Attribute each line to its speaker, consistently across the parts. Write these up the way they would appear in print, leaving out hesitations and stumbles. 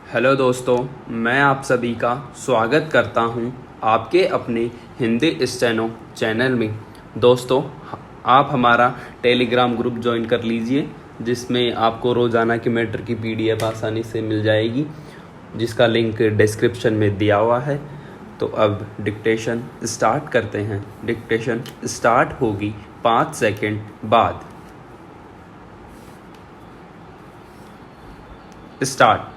Speaker 1: Hello दोस्तों, मैं आप सभी का स्वागत करता हूं आपके अपने हिंदी स्टेनो चैनल में। दोस्तों, आप हमारा टेलीग्राम ग्रुप ज्वाइन कर लीजिए, जिसमें आपको रोज़ाना की मैटर की पीडीएफ आसानी से मिल जाएगी, जिसका लिंक डिस्क्रिप्शन में दिया हुआ है। तो अब डिक्टेशन स्टार्ट करते हैं। डिक्टेशन स्टार्ट होगी 5 सेकंड बाद। स्टार्ट।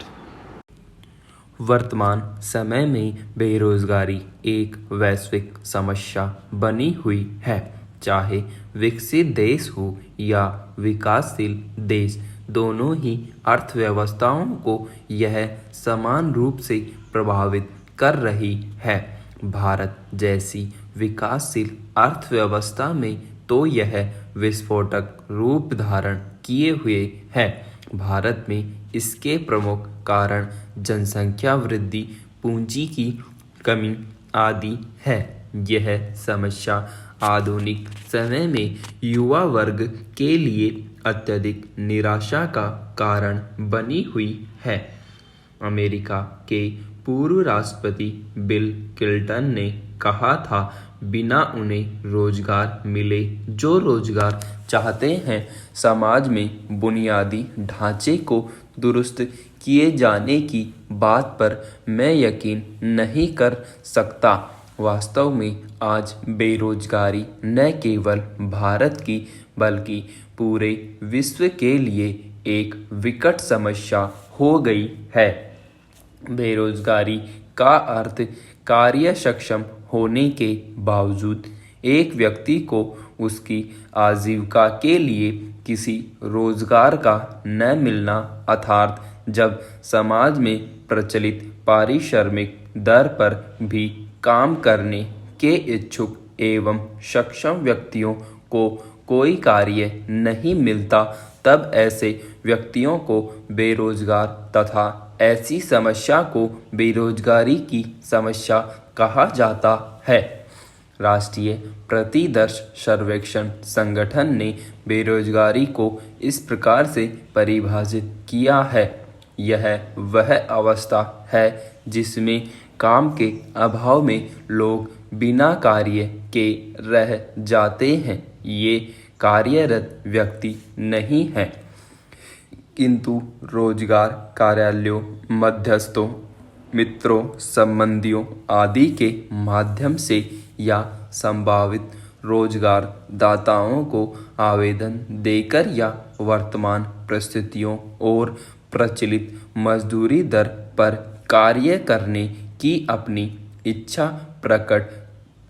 Speaker 1: वर्तमान समय में बेरोजगारी एक वैश्विक समस्या बनी हुई है। चाहे विकसित देश हो या विकासशील देश, दोनों ही अर्थव्यवस्थाओं को यह समान रूप से प्रभावित कर रही है। भारत जैसी विकासशील अर्थव्यवस्था में तो यह विस्फोटक रूप धारण किए हुए है। भारत में इसके प्रमुख कारण जनसंख्या वृद्धि, पूंजी की कमी आदि है। यह समस्या आधुनिक समय में युवा वर्ग के लिए अत्यधिक निराशा का कारण बनी हुई है। अमेरिका के पूर्व राष्ट्रपति बिल क्लिंटन ने कहा था, बिना उन्हें रोजगार मिले जो रोजगार चाहते हैं, समाज में बुनियादी ढांचे को दुरुस्त किए जाने की बात पर मैं यकीन नहीं कर सकता। वास्तव में आज बेरोजगारी न केवल भारत की बल्कि पूरे विश्व के लिए एक विकट समस्या हो गई है। बेरोजगारी का अर्थ कार्य सक्षम होने के बावजूद एक व्यक्ति को उसकी आजीविका के लिए किसी रोजगार का न मिलना, अर्थात जब समाज में प्रचलित पारिश्रमिक दर पर भी काम करने के इच्छुक एवं सक्षम व्यक्तियों को कोई कार्य नहीं मिलता, तब ऐसे व्यक्तियों को बेरोजगार तथा ऐसी समस्या को बेरोजगारी की समस्या कहा जाता है। राष्ट्रीय प्रतिदर्श सर्वेक्षण संगठन ने बेरोजगारी को इस प्रकार से परिभाषित किया है, यह वह अवस्था है जिसमें काम के अभाव में लोग बिना कार्य के रह जाते हैं। ये कार्यरत व्यक्ति नहीं हैं, किंतु रोजगार कार्यालयों, मध्यस्थों, मित्रों, संबंधियों आदि के माध्यम से या संभावित रोजगार दाताओं को आवेदन देकर या वर्तमान परिस्थितियों और प्रचलित मजदूरी दर पर कार्य करने की अपनी इच्छा प्रकट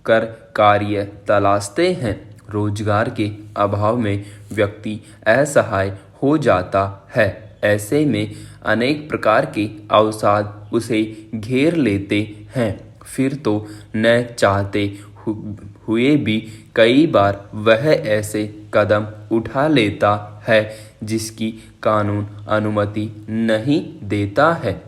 Speaker 1: कर कार्य तलाशते हैं। रोजगार के अभाव में व्यक्ति असहाय हो जाता है। ऐसे में अनेक प्रकार के अवसाद उसे घेर लेते हैं। फिर तो न चाहते हुए भी कई बार वह ऐसे कदम उठा लेता है जिसकी कानून अनुमति नहीं देता है।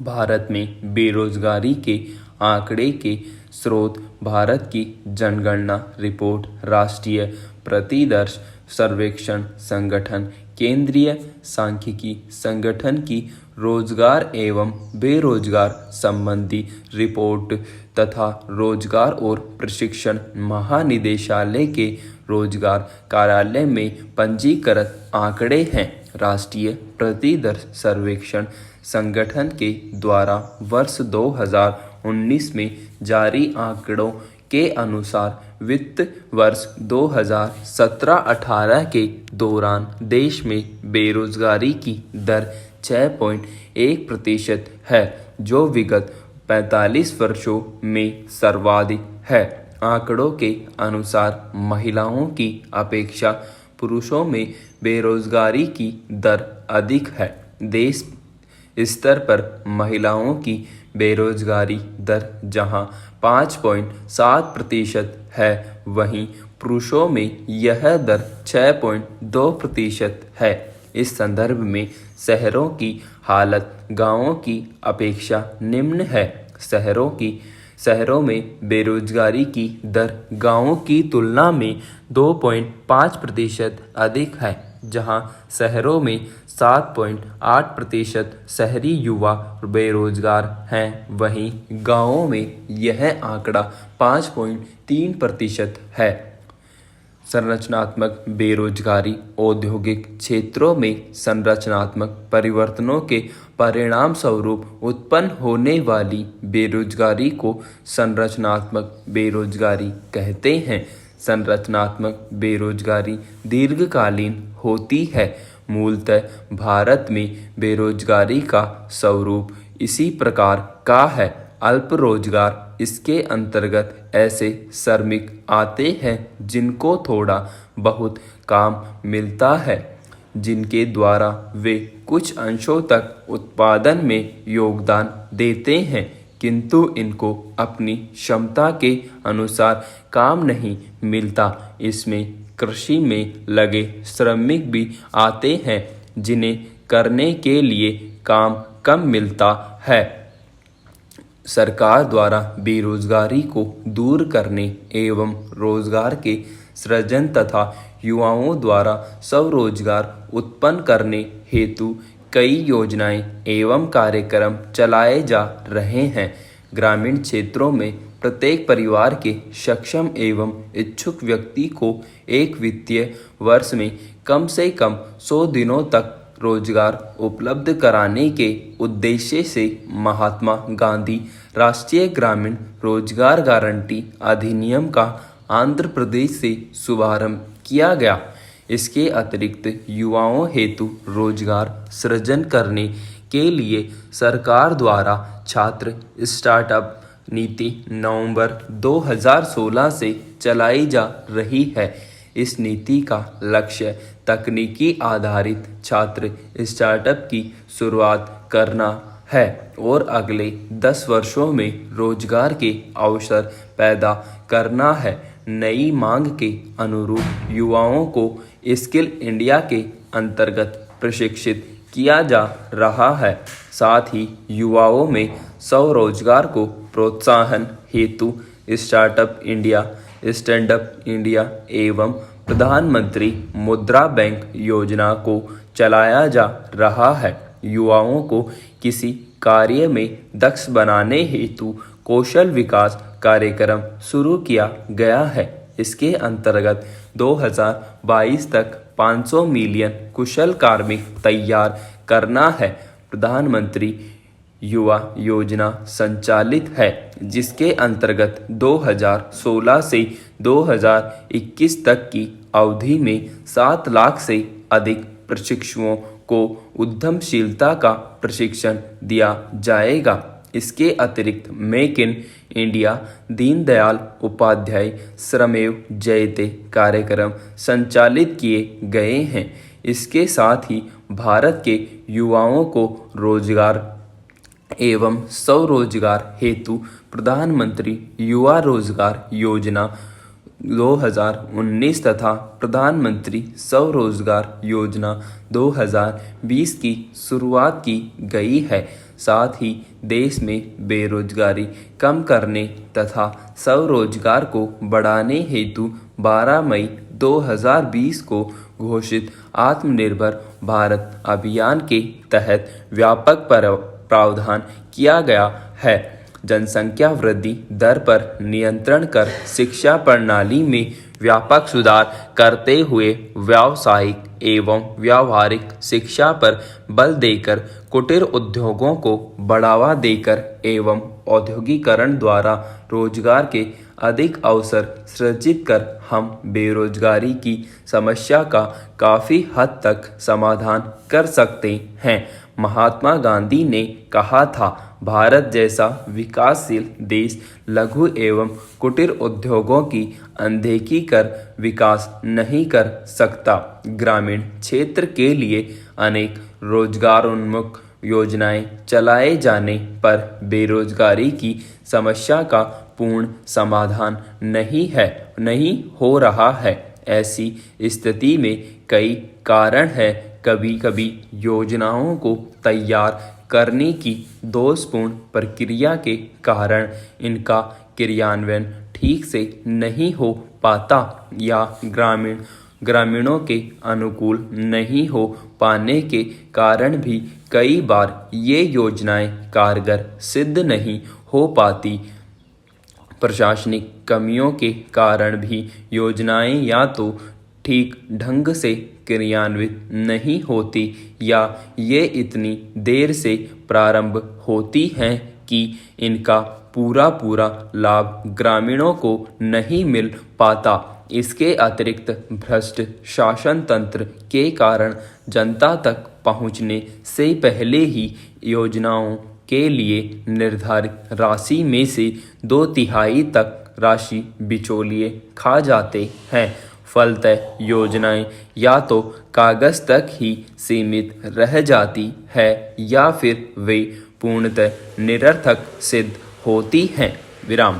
Speaker 1: भारत में बेरोजगारी के आंकड़े के स्रोत भारत की जनगणना रिपोर्ट, राष्ट्रीय प्रतिदर्श सर्वेक्षण संगठन, केंद्रीय सांख्यिकी संगठन की रोजगार एवं बेरोजगार संबंधी रिपोर्ट तथा रोजगार और प्रशिक्षण महानिदेशालय के रोजगार कार्यालय में पंजीकृत आंकड़े हैं। राष्ट्रीय प्रतिदर्श सर्वेक्षण संगठन के द्वारा वर्ष 2019 में जारी आंकड़ों के अनुसार वित्त वर्ष 2017-18 के दौरान देश में बेरोजगारी की दर 6.1% है, जो विगत 45 वर्षों में सर्वाधिक है। आंकड़ों के अनुसार महिलाओं की अपेक्षा पुरुषों में बेरोजगारी की दर अधिक है। देश स्तर पर महिलाओं की बेरोजगारी दर जहां 5.7% है, वहीं पुरुषों में यह दर 6.2% है। इस संदर्भ में शहरों की हालत गांवों की अपेक्षा निम्न है। शहरों में बेरोजगारी की दर गांवों की तुलना में 2.5% अधिक है। जहां शहरों में 7.8% शहरी युवा बेरोजगार हैं, वहीं गांवों में यह आंकड़ा 5.3% है। संरचनात्मक बेरोजगारी औद्योगिक क्षेत्रों में संरचनात्मक परिवर्तनों के परिणाम स्वरूप उत्पन्न होने वाली बेरोजगारी को संरचनात्मक बेरोजगारी कहते हैं। संरचनात्मक बेरोजगारी दीर्घकालीन होती है। मूलतः भारत में बेरोजगारी का स्वरूप इसी प्रकार का है। अल्प रोजगार, इसके अंतर्गत ऐसे श्रमिक आते हैं जिनको थोड़ा बहुत काम मिलता है, जिनके द्वारा वे कुछ अंशों तक उत्पादन में योगदान देते हैं, किंतु इनको अपनी क्षमता के अनुसार काम नहीं मिलता। इसमें कृषि में लगे श्रमिक भी आते हैं, जिन्हें करने के लिए काम कम मिलता है। सरकार द्वारा बेरोजगारी को दूर करने एवं रोजगार के सृजन तथा युवाओं द्वारा स्वरोजगार उत्पन्न करने हेतु कई योजनाएं एवं कार्यक्रम चलाए जा रहे हैं। ग्रामीण क्षेत्रों में प्रत्येक परिवार के सक्षम एवं इच्छुक व्यक्ति को एक वित्तीय वर्ष में कम से कम 100 दिनों तक रोजगार उपलब्ध कराने के उद्देश्य से महात्मा गांधी राष्ट्रीय ग्रामीण रोजगार गारंटी अधिनियम का आंध्र प्रदेश से शुभारंभ किया गया। इसके अतिरिक्त युवाओं हेतु रोजगार सृजन करने के लिए सरकार द्वारा छात्र स्टार्टअप नीति नवंबर 2016 से चलाई जा रही है। इस नीति का लक्ष्य तकनीकी आधारित छात्र स्टार्टअप की शुरुआत करना है और अगले 10 वर्षों में रोजगार के अवसर पैदा करना है। नई मांग के अनुरूप युवाओं को स्किल इंडिया के अंतर्गत प्रशिक्षित किया जा रहा है। साथ ही युवाओं में स्वरोजगार को प्रोत्साहन हेतु स्टार्टअप इंडिया, स्टैंडअप इंडिया एवं प्रधानमंत्री मुद्रा बैंक योजना को चलाया जा रहा है। युवाओं को किसी कार्य में दक्ष बनाने हेतु कौशल विकास कार्यक्रम शुरू किया गया है। इसके अंतर्गत 2022 तक 500 मिलियन कुशल कार्मिक तैयार करना है। प्रधानमंत्री युवा योजना संचालित है, जिसके अंतर्गत 2016 से 2021 तक की अवधि में 7 लाख से अधिक प्रशिक्षुओं को उद्यमशीलता का प्रशिक्षण दिया जाएगा। इसके अतिरिक्त make in India, Deendayal Upadhyay Shramev Jayate कार्यक्रम संचालित किए गए हैं। इसके साथ ही भारत के युवाओं को रोजगार एवं स्वरोजगार हेतु प्रधानमंत्री युवा रोजगार योजना 2019 तथा प्रधानमंत्री स्वरोजगार योजना 2020 की शुरुआत की गई है। साथ ही देश में बेरोजगारी कम करने तथा स्वरोजगार को बढ़ाने हेतु 12 मई 2020 को घोषित आत्मनिर्भर भारत अभियान के तहत व्यापक प्रावधान किया गया है। जनसंख्या वृद्धि दर पर नियंत्रण कर शिक्षा प्रणाली में व्यापक सुधार करते हुए व्यावसायिक एवं व्यावहारिक शिक्षा पर बल देकर कुटीर उद्योगों को बढ़ावा देकर एवं औद्योगिकरण द्वारा रोजगार के अधिक अवसर सृजित कर हम बेरोजगारी की समस्या का काफ़ी हद तक समाधान कर सकते हैं। महात्मा गांधी ने कहा था, भारत जैसा विकासशील देश लघु एवं कुटीर उद्योगों की अनदेखी कर विकास नहीं कर सकता। ग्रामीण क्षेत्र के लिए अनेक रोजगारोन्मुख योजनाएं चलाए जाने पर बेरोजगारी की समस्या का पूर्ण समाधान नहीं हो रहा है। ऐसी स्थिति में कई कारण हैं। कभी कभी योजनाओं को तैयार करने की दोषपूर्ण प्रक्रिया के कारण इनका क्रियान्वयन ठीक से नहीं हो पाता या ग्रामीण ग्रामीणों के अनुकूल नहीं हो पाने के कारण भी कई बार ये योजनाएं कारगर सिद्ध नहीं हो पाती। प्रशासनिक कमियों के कारण भी योजनाएं या तो ठीक ढंग से क्रियान्वित नहीं होती या ये इतनी देर से प्रारंभ होती हैं कि इनका पूरा लाभ ग्रामीणों को नहीं मिल पाता। इसके अतिरिक्त भ्रष्ट शासन तंत्र के कारण जनता तक पहुंचने से पहले ही योजनाओं के लिए निर्धारित राशि में से 2/3 तक राशि बिचौलिए खा जाते हैं। फलतः योजनाएं या तो कागज तक ही सीमित रह जाती है या फिर वे पूर्णतः निरर्थक सिद्ध होती हैं। विराम।